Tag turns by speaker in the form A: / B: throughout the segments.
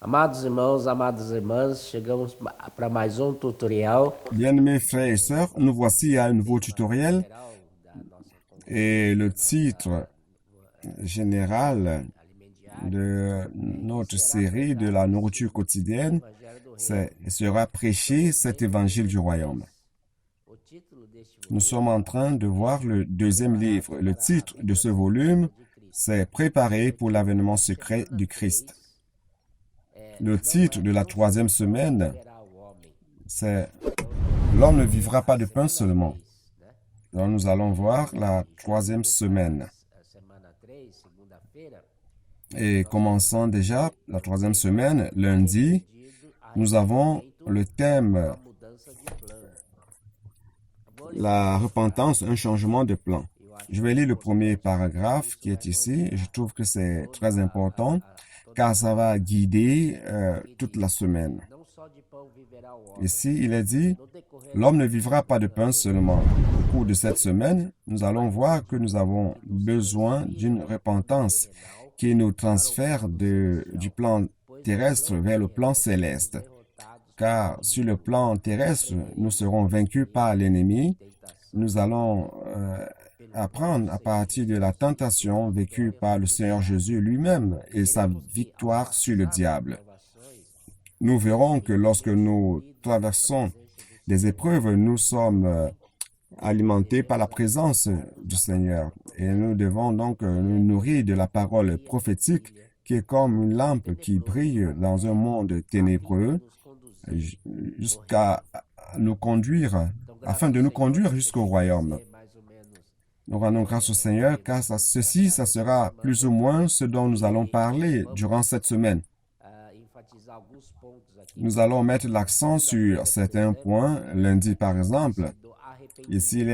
A: Amados irmãos, amadas irmãs, chegamos para mais um tutorial
B: Bien-aimés frères et sœurs, nous voici à un nouveau tutoriel
A: geral da nossa
B: et le titre général
A: alimento diário
B: de notre
A: será
B: série de la nourriture
A: o
B: quotidienne
A: Evangelho do Reino.
B: sera prêcher cet évangile du royaume.
A: O título deste
B: Nous
A: volume
B: sommes en train de voir le deuxième livre. Le titre de ce volume, c'est Préparer pour l'avènement secret du Christ. Le titre de la troisième semaine,
A: viverá o homem.
B: c'est L'homme ne vivra pas de pain
A: Semana
B: seulement.
A: 3, né?
B: Donc nous allons voir la troisième semaine.
A: Semana 3, segunda-feira,
B: Et commençons déjà la troisième semaine, lundi,
A: pedido a
B: nous avons le thème
A: uma mudança de plano. Vou ler
B: la repentance, un changement de plan.
A: eu acho
B: Je vais lire le premier paragraphe qui est ici. Je trouve que c'est très important car ça va guider toute la semaine.
A: não só de pão viverá o homem.
B: Ici, il est dit,
A: No decorrer
B: l'homme ne vivra pas de pain seulement. Au cours de cette semaine, nous allons voir que nous avons besoin d'une repentance qui nous transfère du plan terrestre vers le plan céleste. Car sur le plan terrestre, nous serons vaincus par l'ennemi. Nous allons apprendre à partir de la tentation vécue par le Seigneur Jésus lui-même et sa victoire sur le diable. Nous verrons que lorsque nous traversons des épreuves, nous sommes alimentés par la présence du Seigneur. Et nous devons donc nous nourrir de la parole prophétique qui est comme une lampe qui brille dans un monde ténébreux jusqu'à nous conduire, afin de nous conduire jusqu'au royaume. Nous rendons grâce au Seigneur car ça sera plus ou moins ce dont nous allons parler durant cette semaine. Nous allons mettre l'accent sur certains points. Lundi, par exemple, ici,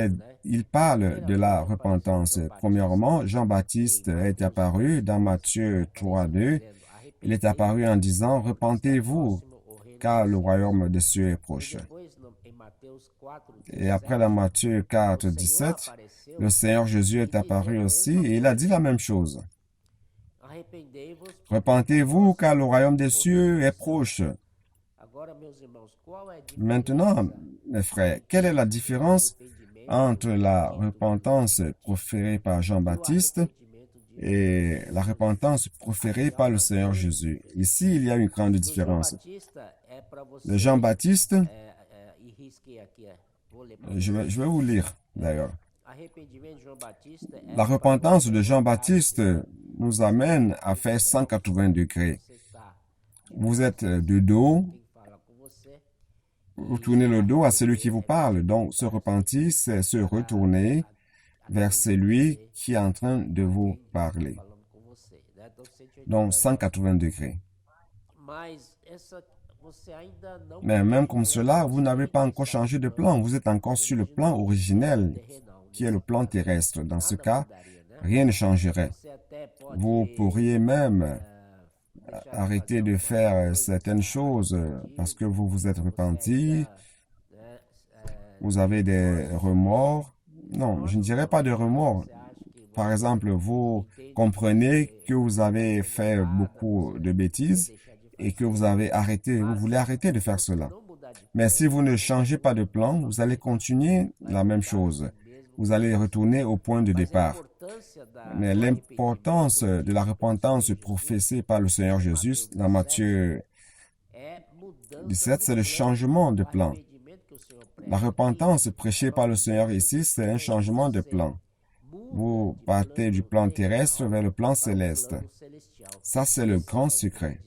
B: il parle de la repentance. Premièrement, Jean-Baptiste est apparu dans Matthieu 3:2. Il est apparu en disant, « Repentez-vous, car le royaume des cieux est proche. » Et après, dans Matthieu 4:17, le Seigneur Jésus est apparu aussi et il a dit la même chose. « Repentez-vous, car le royaume des cieux est proche. » Maintenant, mes frères, quelle est la différence entre la repentance proférée par Jean-Baptiste et la repentance proférée par le Seigneur Jésus? Ici, il y a une grande différence. Le Jean-Baptiste, je vais vous lire d'ailleurs. La repentance de Jean-Baptiste nous amène à faire 180 degrés. Vous êtes de dos, vous tournez le dos à celui qui vous parle. Donc, se repentir, c'est se retourner vers celui qui est en train de vous parler. Donc, 180 degrés. Mais même comme cela, vous n'avez pas encore changé de plan. Vous êtes encore sur le plan originel, qui est le plan terrestre. Dans ce cas, rien ne changerait. Vous pourriez même arrêter de faire certaines choses parce que vous vous êtes repenti, vous avez des remords. Non, je ne dirais pas de remords. Par exemple, vous comprenez que vous avez fait beaucoup de bêtises et que vous voulez arrêter de faire cela. Mais si vous ne changez pas de plan, vous allez continuer la même chose. Vous allez retourner au point de départ. Mais l'importance de la repentance professée par le Seigneur Jésus dans Matthieu 17, c'est le changement de plan. La repentance prêchée par le Seigneur ici, c'est un changement de plan. Vous partez du plan terrestre vers le plan céleste. Ça, c'est le grand secret.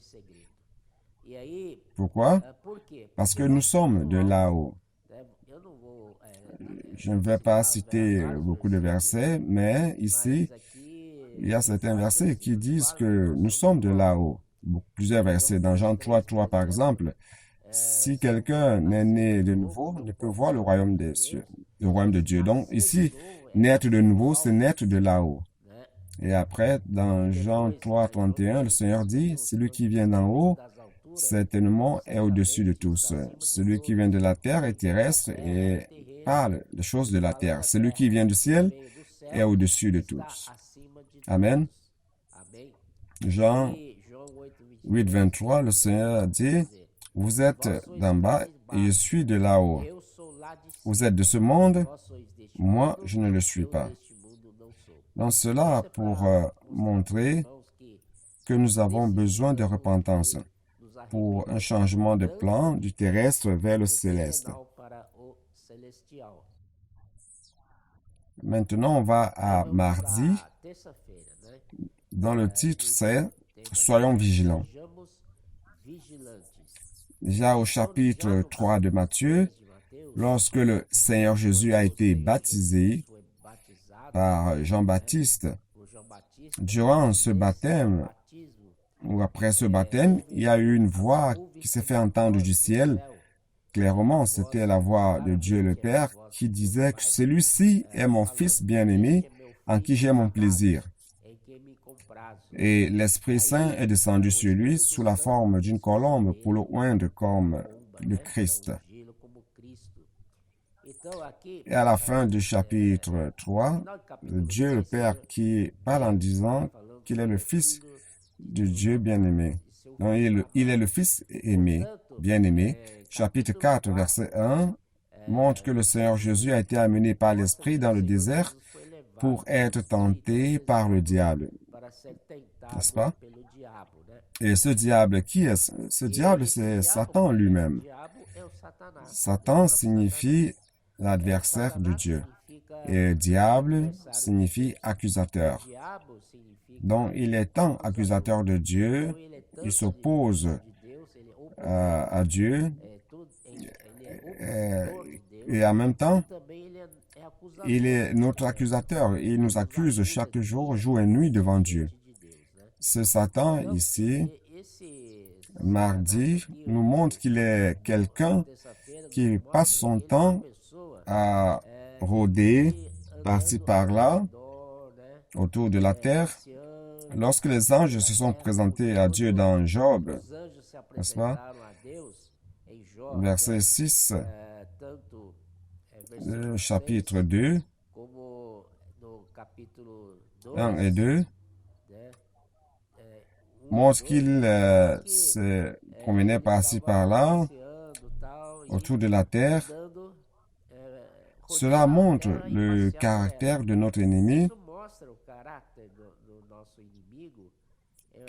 B: Pourquoi? Parce que nous sommes de là-haut. Je ne vais pas citer beaucoup de versets, mais ici, il y a certains versets qui disent que nous sommes de là-haut. Plusieurs versets. Dans Jean 3:3, par exemple, si quelqu'un n'est né de nouveau, il ne peut voir le royaume des cieux, le royaume de Dieu. Donc ici, naître de nouveau, c'est naître de là-haut. Et après, dans Jean 3:31, le Seigneur dit, celui qui vient d'en haut, certainement est au-dessus de tous. Celui qui vient de la terre est terrestre et parle des choses de la terre. Celui qui vient du ciel est au-dessus de tous. Amen. Jean 8, 23, le Seigneur dit, vous êtes d'en bas et je suis de là-haut. Vous êtes de ce monde, moi je ne le suis pas. Donc cela pour montrer que nous avons besoin de repentance pour un changement de plan du terrestre vers le céleste. Maintenant, on va à mardi. Dans le titre, c'est « Soyons vigilants ». Déjà au chapitre 3 de Matthieu, lorsque le Seigneur Jésus a été baptisé par Jean-Baptiste, durant ce baptême, ou après ce baptême, il y a eu une voix qui s'est fait entendre du ciel. Clairement, c'était la voix de Dieu le Père qui disait que celui-ci est mon Fils bien-aimé en qui j'ai mon plaisir. Et l'Esprit Saint est descendu sur lui sous la forme d'une colombe pour le oindre comme le Christ. Et à la fin du chapitre 3, Dieu le Père qui parle en disant qu'il est le Fils de Dieu bien-aimé. Donc, il est le Fils aimé, bien-aimé. Chapitre 4, verset 1, montre que le Seigneur Jésus a été amené par l'Esprit dans le désert pour être tenté par le diable. N'est-ce pas? Et ce diable, qui est? Ce diable, c'est Satan lui-même. Satan signifie l'adversaire de Dieu. Et diable signifie accusateur. Donc, il est tant accusateur de Dieu, il s'oppose à Dieu, et en même temps, il est notre accusateur. Il nous accuse chaque jour, jour et nuit devant Dieu. Ce Satan ici, mardi, nous montre qu'il est quelqu'un qui passe son temps à rôder par-ci par-là autour de la terre. Lorsque les anges se sont présentés à Dieu dans Job, n'est-ce pas? Verset 6, chapitre 2, 1 et 2, montre qu'il se promenait par-ci par-là autour de la terre. Cela montre le caractère de notre ennemi.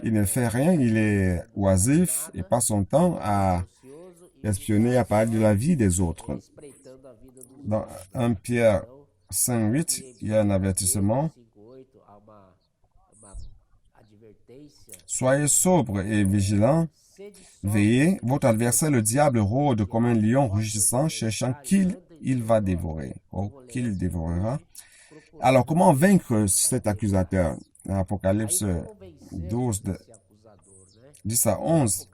B: Il ne fait rien, il est oisif et passe son temps à espionner, à parler de la vie des autres. Dans 1 Pierre 5, 8, il y a un avertissement. Soyez sobres et vigilants. Veillez, votre adversaire le diable rôde comme un lion rugissant, cherchant qui il va dévorer, ou qu'il dévorera. Alors, comment vaincre cet accusateur? Dans Apocalypse 12, 10 à 11,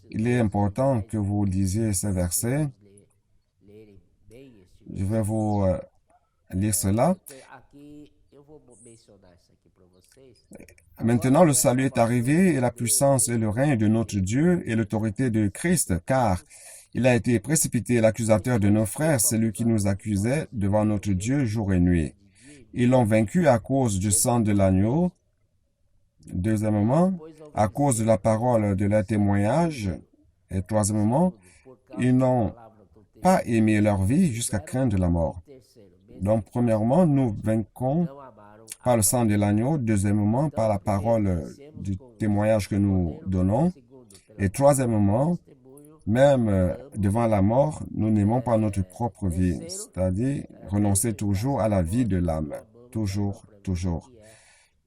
B: il est important que vous lisiez ces versets. Je vais vous lire cela. Maintenant, le salut est arrivé et la puissance et le règne de notre Dieu et l'autorité de Christ, car il a été précipité l'accusateur de nos frères, celui qui nous accusait devant notre Dieu jour et nuit. Ils l'ont vaincu à cause du sang de l'agneau. Deuxièmement, à cause de la parole de leur témoignage. Et troisièmement, ils n'ont pas aimé leur vie jusqu'à craindre la mort. Donc, premièrement, nous vaincons par le sang de l'agneau. Deuxièmement, par la parole du témoignage que nous donnons. Et troisièmement, même devant la mort, nous n'aimons pas notre propre vie, c'est-à-dire renoncer toujours à la vie de l'âme. Toujours, toujours.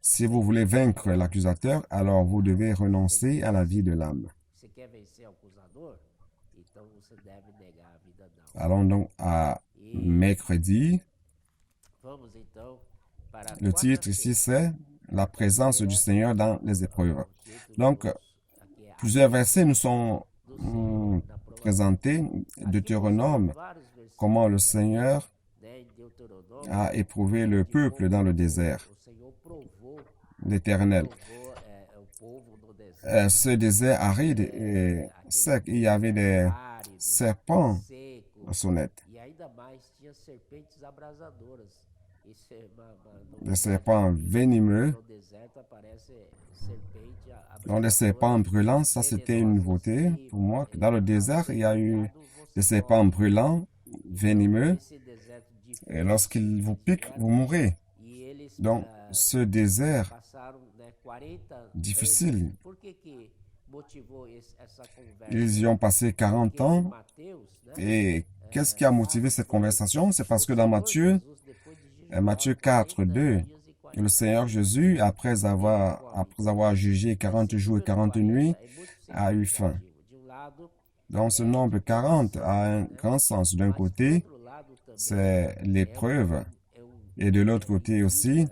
B: Si vous voulez vaincre l'accusateur, alors vous devez renoncer à la vie de l'âme. Allons donc à mercredi. Le titre ici, c'est « La présence du Seigneur dans les épreuves ». Donc, plusieurs versets nous sont présentés. Deutéronome, comment le Seigneur a éprouvé le peuple dans le désert. L'Éternel. Ce désert aride et sec, il y avait des serpents sonnettes. des serpents venimeux. Donc, les serpents brûlants, ça c'était une nouveauté pour moi. Dans le désert, il y a eu des serpents brûlants, venimeux, et lorsqu'ils vous piquent, vous mourrez. Donc, ce désert difficile, ils y ont passé 40 ans. Et qu'est-ce qui a motivé cette conversation? C'est parce que dans Matthieu 4, 2, le Seigneur Jésus, après avoir jugé 40 jours et 40 nuits, a eu faim. Donc, ce nombre 40 a un grand sens. D'un côté, c'est l'épreuve. Et de l'autre côté aussi,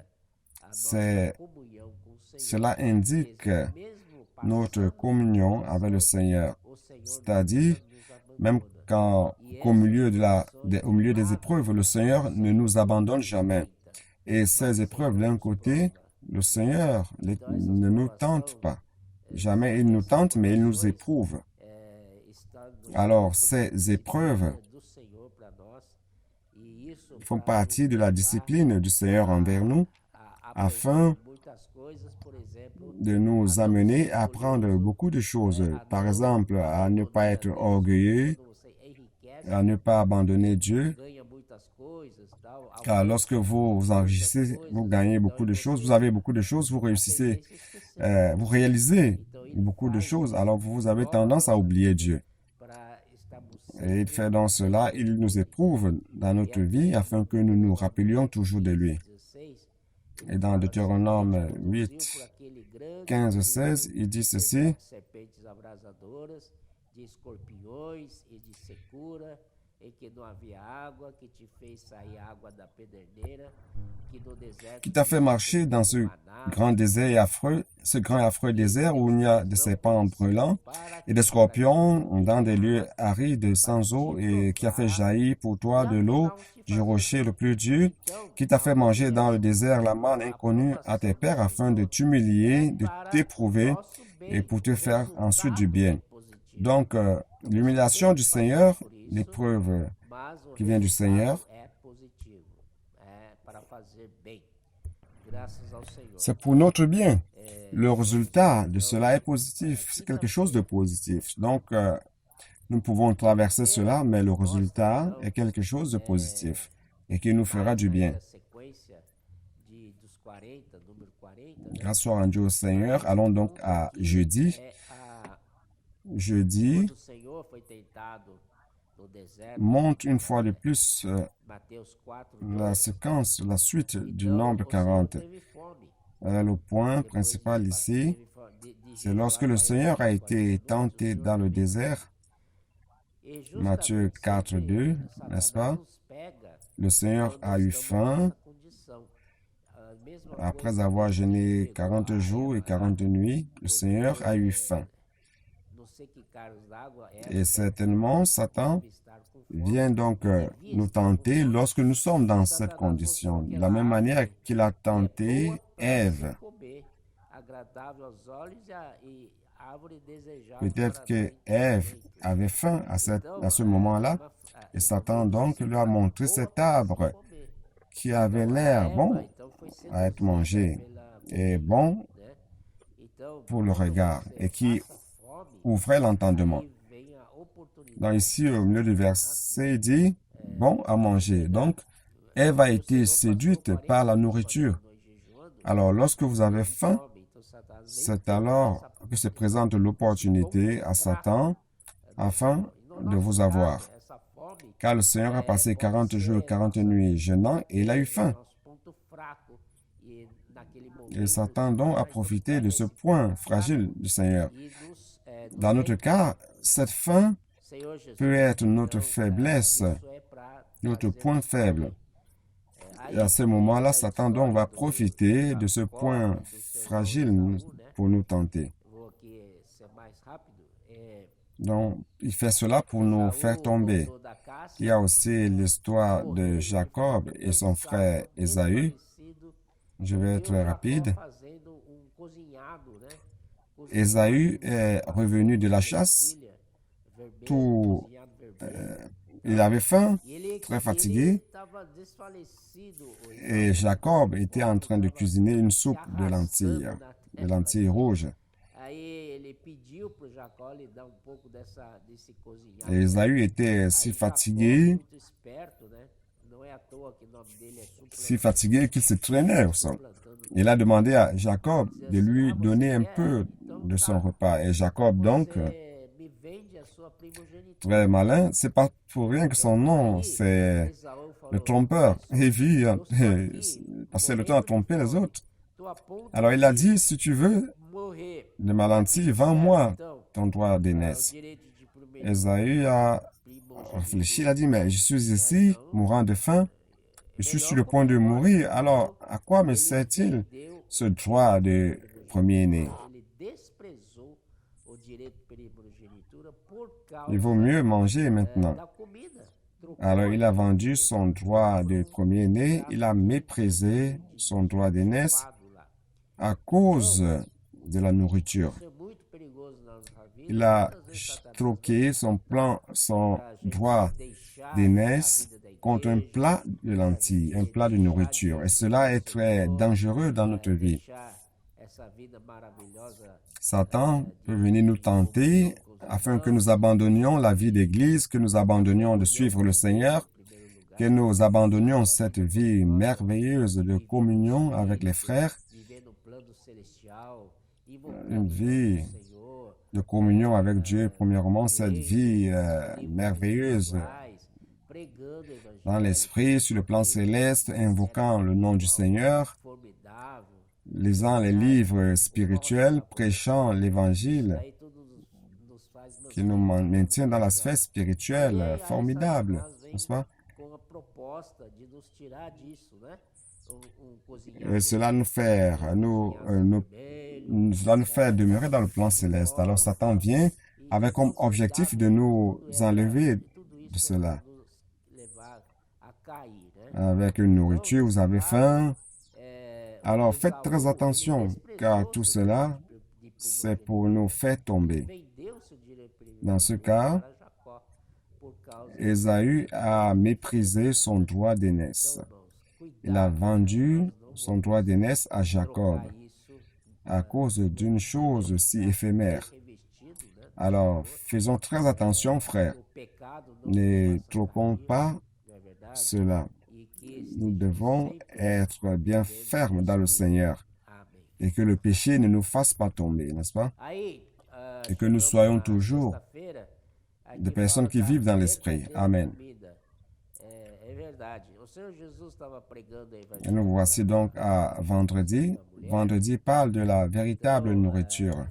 B: cela indique notre communion avec le Seigneur. C'est-à-dire, même au milieu des épreuves, le Seigneur ne nous abandonne jamais. Et ces épreuves, d'un côté, le Seigneur ne nous tente pas. Jamais il nous tente, mais il nous éprouve. Alors, ces épreuves font partie de la discipline du Seigneur envers nous, afin de nous amener à apprendre beaucoup de choses. Par exemple, à ne pas être orgueilleux, à ne pas abandonner Dieu. Car lorsque vous enrichissez, vous gagnez beaucoup de choses, vous avez beaucoup de choses, vous réussissez, vous réalisez beaucoup de choses, alors vous avez tendance à oublier Dieu. Et il fait dans cela, il nous éprouve dans notre vie afin que nous nous rappelions toujours de lui. Et dans Deutéronome 8, 15, 16, il dit ceci: qui t'a fait marcher dans ce grand désert et affreux, ce grand et affreux désert où il y a des serpents brûlants et des scorpions dans des lieux arides sans eau, et qui a fait jaillir pour toi de l'eau du rocher le plus dur, qui t'a fait manger dans le désert la manne inconnue à tes pères afin de t'humilier, de t'éprouver et pour te faire ensuite du bien. Donc, l'humiliation du Seigneur, l'épreuve qui vient du Seigneur, c'est pour notre bien. Le résultat de cela est positif. C'est quelque chose de positif. Donc, nous pouvons traverser cela, mais le résultat est quelque chose de positif et qui nous fera du bien. Grâce soit rendue au Seigneur. Allons donc à jeudi. Jeudi montre une fois de plus la séquence, la suite du nombre 40. Le point principal ici, c'est lorsque le Seigneur a été tenté dans le désert. Matthieu 4, 2, n'est-ce pas? Le Seigneur a eu faim. Après avoir jeûné 40 jours et 40 nuits, le Seigneur a eu faim. Et certainement, Satan vient donc nous tenter lorsque nous sommes dans cette condition. De la même manière qu'il a tenté Ève. Peut-être que Ève avait faim à ce moment-là, et Satan donc lui a montré cet arbre qui avait l'air bon à être mangé et bon pour le regard et qui ouvrait l'entendement. Donc ici, au milieu du verset, il dit « bon à manger ». Donc, Ève a été séduite par la nourriture. Alors, lorsque vous avez faim, c'est alors que se présente l'opportunité à Satan afin de vous avoir. Car le Seigneur a passé 40 jours et 40 nuits jeûnant et il a eu faim. Et Satan donc a profité de ce point fragile du Seigneur. Dans notre cas, cette faim peut être notre faiblesse, notre point faible. Et à ce moment-là, Satan donc va profiter de ce point fragile pour nous tenter. Donc, il fait cela pour nous faire tomber. Il y a aussi l'histoire de Jacob et son frère Ésaü. Je vais être rapide. Ésaü est revenu de la chasse, tout Il avait faim, très fatigué, et Jacob était en train de cuisiner une soupe de lentilles rouges. Et Esaü était si fatigué qu'il se traînait au sol. Il a demandé à Jacob de lui donner un peu de son repas. Et Jacob, donc, très malin, c'est pas pour rien que son nom, c'est le trompeur. Et puis, passer le temps à tromper les autres. Alors il a dit, si tu veux de ma lentille, vends-moi ton droit d'aînesse. Esaü a réfléchi, il a dit, mais je suis ici, mourant de faim, je suis sur le point de mourir, alors à quoi me sert-il ce droit de premier-né? Il vaut mieux manger maintenant. Alors il a vendu son droit de premier-né, il a méprisé son droit d'aînesse à cause de la nourriture. Il a troqué son droit d'aînesse contre un plat de lentilles, un plat de nourriture. Et cela est très dangereux dans notre vie. Satan peut venir nous tenter afin que nous abandonnions la vie d'église, que nous abandonnions de suivre le Seigneur, que nous abandonnions cette vie merveilleuse de communion avec les frères, une vie de communion avec Dieu, premièrement, cette vie merveilleuse dans l'esprit, sur le plan céleste, invoquant le nom du Seigneur, lisant les livres spirituels, prêchant l'Évangile, qui nous maintient dans la sphère spirituelle formidable, n'est-ce pas? Et cela nous fait demeurer dans le plan céleste. Alors Satan vient avec comme objectif de nous enlever de cela. Avec une nourriture, vous avez faim. Alors faites très attention, car tout cela, c'est pour nous faire tomber. Dans ce cas, Esaü a méprisé son droit d'aînesse. Il a vendu son droit d'aînesse à Jacob à cause d'une chose si éphémère. Alors, faisons très attention, frères. Ne troquons pas cela. Nous devons être bien fermes dans le Seigneur et que le péché ne nous fasse pas tomber, n'est-ce pas? Et que nous soyons toujours des personnes qui vivent dans l'esprit. Amen. Et nous voici donc à vendredi. Vendredi parle de la véritable nourriture.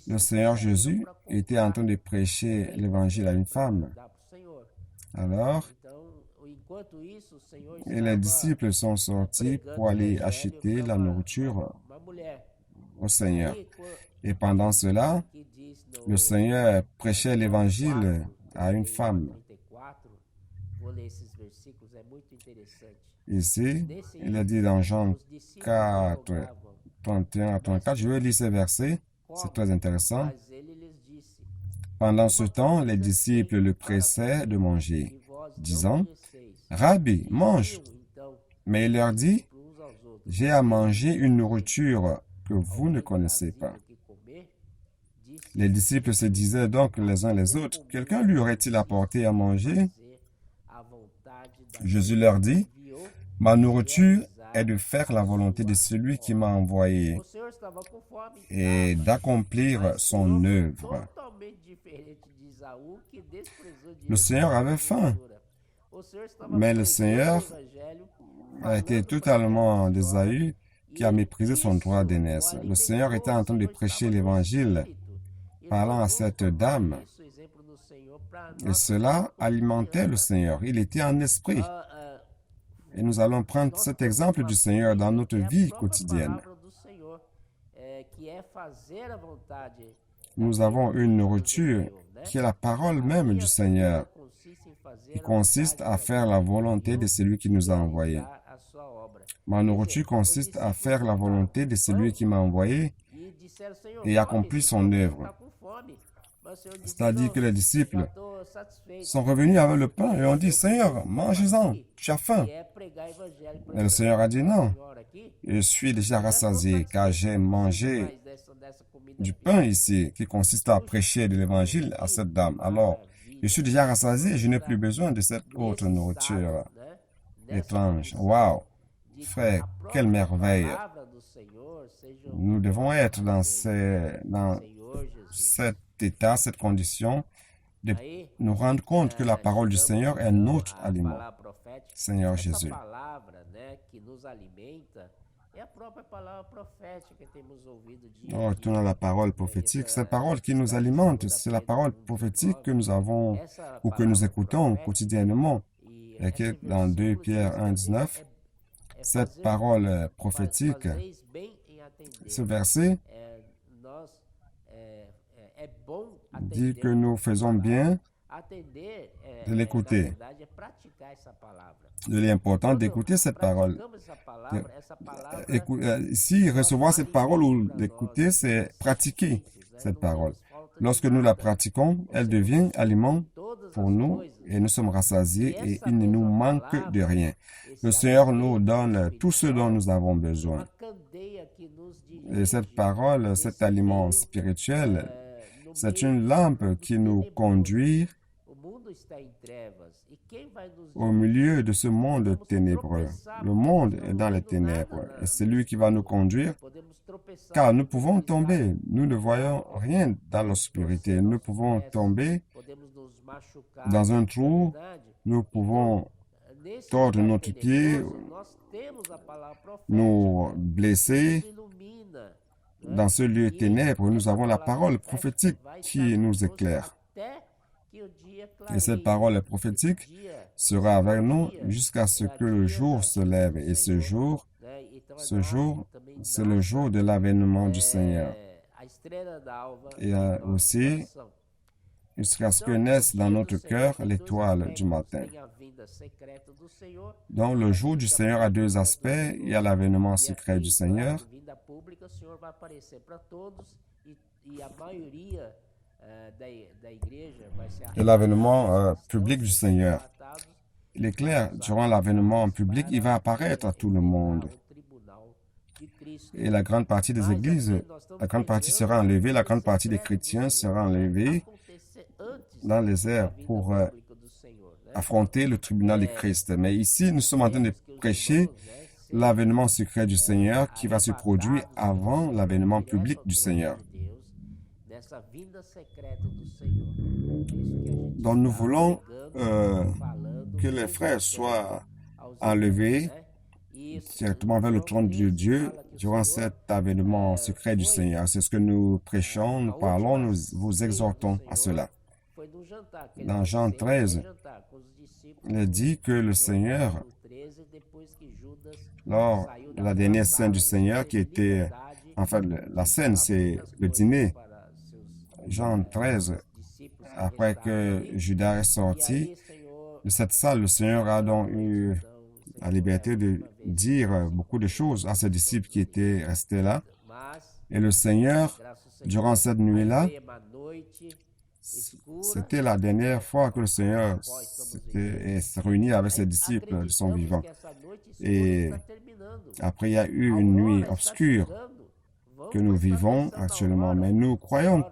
B: Le Seigneur Jésus était en train de prêcher l'évangile à une femme. Alors, et les disciples sont sortis pour aller acheter la nourriture au Seigneur. Et pendant cela, le Seigneur prêchait l'évangile à une femme. Ici, il a dit dans Jean 4, 31 à 34, je vais lire ces versets, c'est très intéressant. Pendant ce temps, les disciples le pressaient de manger, disant, « Rabbi, mange !» Mais il leur dit, « J'ai à manger une nourriture que vous ne connaissez pas. » Les disciples se disaient donc les uns les autres, « Quelqu'un lui aurait-il apporté à manger ?» Jésus leur dit, « Ma nourriture est de faire la volonté de celui qui m'a envoyé et d'accomplir son œuvre. » Le Seigneur avait faim, mais le Seigneur a été totalement d'Ésaü qui a méprisé son droit d'aînesse. Le Seigneur était en train de prêcher l'Évangile, parlant à cette dame, et cela alimentait le Seigneur. Il était en esprit. Et nous allons prendre cet exemple du Seigneur dans notre vie quotidienne. Nous avons une nourriture qui est la parole même du Seigneur, qui consiste à faire la volonté de celui qui nous a envoyés. Ma nourriture consiste à faire la volonté de celui qui m'a envoyé et accomplir son œuvre. C'est-à-dire que les disciples sont revenus avec le pain et ont dit, Seigneur, mangez-en, tu as faim. Et le Seigneur a dit, non, je suis déjà rassasié car j'ai mangé du pain ici qui consiste à prêcher de l'évangile à cette dame. Alors, je suis déjà rassasié, je n'ai plus besoin de cette autre nourriture étrange. Waouh! Frère, quelle merveille! Nous devons être dans cet état, cette condition, de nous rendre compte que la parole du Seigneur est notre aliment. Seigneur Jésus. Retournons à la parole prophétique. Cette parole qui nous alimente, c'est la parole prophétique que nous avons ou que nous écoutons quotidiennement. Et que dans 2 Pierre 1,19, cette parole prophétique, ce verset dit que nous faisons bien de l'écouter. Il est important d'écouter cette parole. Ici, recevoir cette parole ou d'écouter, c'est pratiquer cette parole. Lorsque nous la pratiquons, elle devient aliment pour nous et nous sommes rassasiés et il ne nous manque de rien. Le Seigneur nous donne tout ce dont nous avons besoin. Et cette parole, cet aliment spirituel, c'est une lampe qui nous conduit au milieu de ce monde ténébreux. Le monde est dans les ténèbres et c'est lui qui va nous conduire car nous pouvons tomber. Nous ne voyons rien dans l'obscurité. Nous pouvons tomber dans un trou. Nous pouvons tordre notre pied, nous blesser. Dans ce lieu ténèbre, nous avons la parole prophétique qui nous éclaire. Et cette parole prophétique sera avec nous jusqu'à ce que le jour se lève. Et ce jour, c'est le jour de l'avènement du Seigneur. Et aussi, jusqu'à ce que naisse dans notre cœur l'étoile du matin. Donc, le jour du Seigneur a deux aspects. Il y a l'avènement secret du Seigneur. Et l'avènement public du Seigneur. Il est clair, durant l'avènement public, il va apparaître à tout le monde. Et la grande partie des églises, la grande partie sera enlevée, la grande partie des chrétiens sera enlevée dans les airs pour affronter le tribunal de Christ. Mais ici, nous sommes en train de prêcher l'avènement secret du Seigneur qui va se produire avant l'avènement public du Seigneur. Donc nous voulons que les frères soient enlevés directement vers le trône de Dieu durant cet avènement secret du Seigneur. C'est ce que nous prêchons, nous parlons, nous vous exhortons à cela. Dans Jean 13, il est dit que le Seigneur, lors de la dernière scène du Seigneur qui était, en fait, la scène, c'est le dîner. Jean 13, après que Judas est sorti de cette salle, le Seigneur a donc eu la liberté de dire beaucoup de choses à ses disciples qui étaient restés là. Et le Seigneur, durant cette nuit-là, c'était la dernière fois que le Seigneur s'est réuni avec ses disciples de son vivant. Et après, il y a eu une nuit obscure que nous vivons actuellement. Mais nous croyons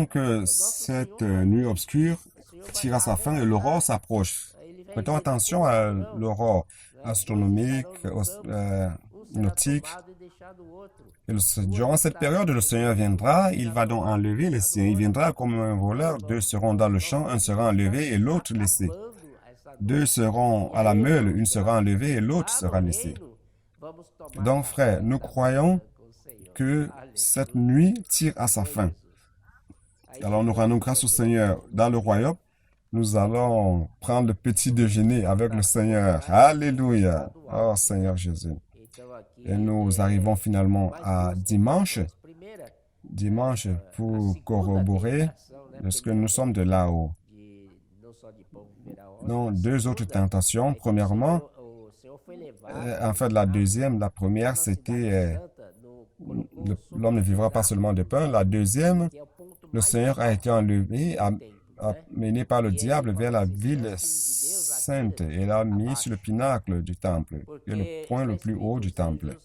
B: que cette nuit obscure tire à sa fin et l'aurore s'approche. Prêtons attention à l'aurore astronomique, nautique. Et durant cette période, le Seigneur viendra, il va donc enlever les siens. Il viendra comme un voleur, deux seront dans le champ, un sera enlevé et l'autre laissé. Deux seront à la meule, une sera enlevée et l'autre sera laissée. Donc, frères, nous croyons que cette nuit tire à sa fin. Alors, nous rendons grâce au Seigneur. Dans le royaume, nous allons prendre le petit déjeuner avec le Seigneur. Alléluia. Oh, Seigneur Jésus. Et nous arrivons finalement à dimanche. Dimanche pour corroborer ce que nous sommes de là-haut. Donc, deux autres tentations. Premièrement, en fait, la première, c'était l'homme ne vivra pas seulement de pain. La deuxième, le Seigneur a été enlevé, amené par le diable vers la ville sainte et l'a mis sur le pinacle du temple, qui est le point le plus haut du temple.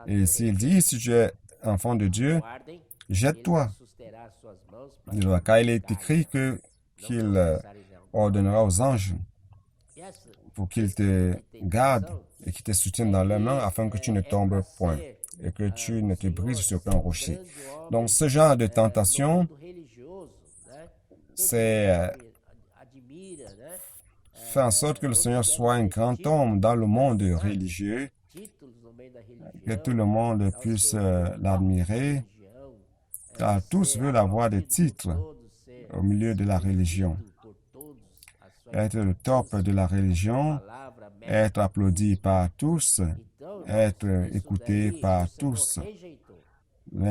B: Et s'il dit, si tu es enfant de Dieu, jette-toi. Car il est écrit qu'il ordonnera aux anges pour qu'ils te gardent et qu'ils te soutiennent dans leurs mains afin que tu ne tombes point et que tu ne te brises sur aucun rocher. Donc, ce genre de tentation, c'est faire en sorte que le Seigneur soit un grand homme dans le monde religieux, que tout le monde puisse l'admirer, car tous veulent avoir des titres au milieu de la religion. Être le top de la religion, être applaudi par tous, être écouté par tous,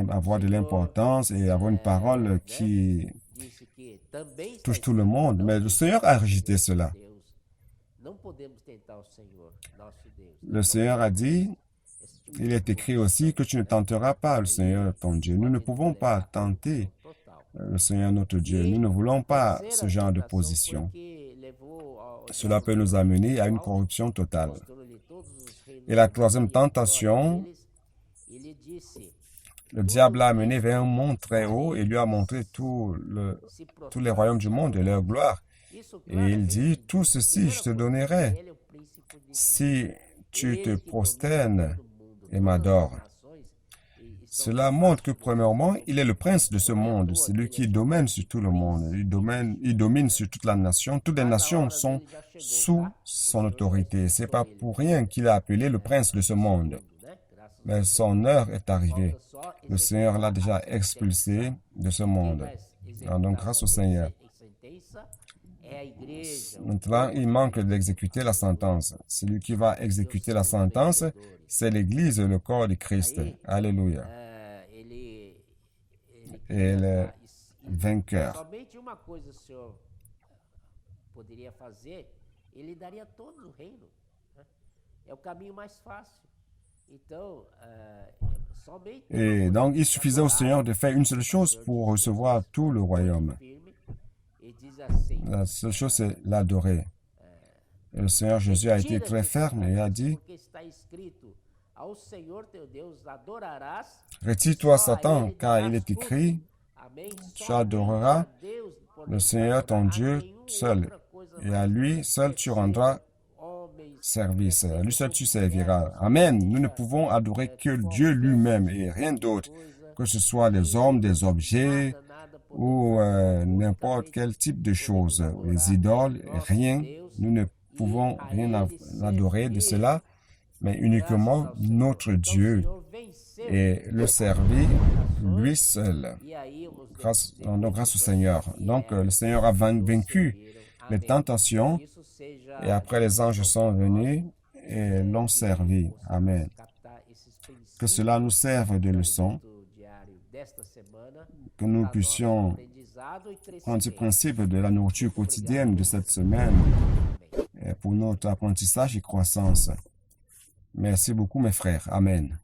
B: avoir de l'importance et avoir une parole qui touche tout le monde. Mais le Seigneur a rejeté cela. Le Seigneur a dit, il est écrit aussi que tu ne tenteras pas le Seigneur ton Dieu. Nous ne pouvons pas tenter le Seigneur notre Dieu. Nous ne voulons pas ce genre de position. Cela peut nous amener à une corruption totale. Et la troisième tentation, le diable l'a amené vers un monde très haut et lui a montré tous les royaumes du monde et leur gloire. Et il dit, tout ceci je te donnerai si tu te prosternes et m'adores. Cela montre que, premièrement, il est le prince de ce monde, c'est lui qui domine sur tout le monde. Il domine sur toute la nation. Toutes les nations sont sous son autorité. C'est pas pour rien qu'il est appelé le prince de ce monde. Mais son heure est arrivée. Le Seigneur l'a déjà expulsé de ce monde. Alors donc, grâce au Seigneur. Maintenant, il manque d'exécuter la sentence. Celui qui va exécuter la sentence, c'est l'Église, le corps de Christ. Alléluia. Et le vainqueur.
A: Somente uma coisa o Senhor poderia fazer, ele daria todo o reino. É o caminho mais fácil. Então, somente.
B: Et donc, il suffisait au Seigneur de faire une seule chose pour recevoir tout le royaume. La seule chose, c'est l'adorer. Et le Seigneur Jésus a été très ferme et a dit, retire-toi, Satan, car il est écrit, tu adoreras le Seigneur ton Dieu seul, et à lui seul tu rendras service, à lui seul tu serviras. Amen. Nous ne pouvons adorer que Dieu lui-même et rien d'autre, que ce soit les hommes, des objets ou n'importe quel type de choses, les idoles, rien. Nous ne pouvons rien adorer de cela, mais uniquement notre Dieu et le servir lui seul, grâce au Seigneur. Donc, le Seigneur a vaincu les tentations et après les anges sont venus et l'ont servi. Amen. Que cela nous serve de leçon, que nous puissions prendre ce principe de la nourriture quotidienne de cette semaine pour notre apprentissage et croissance. Merci beaucoup, mes frères. Amen.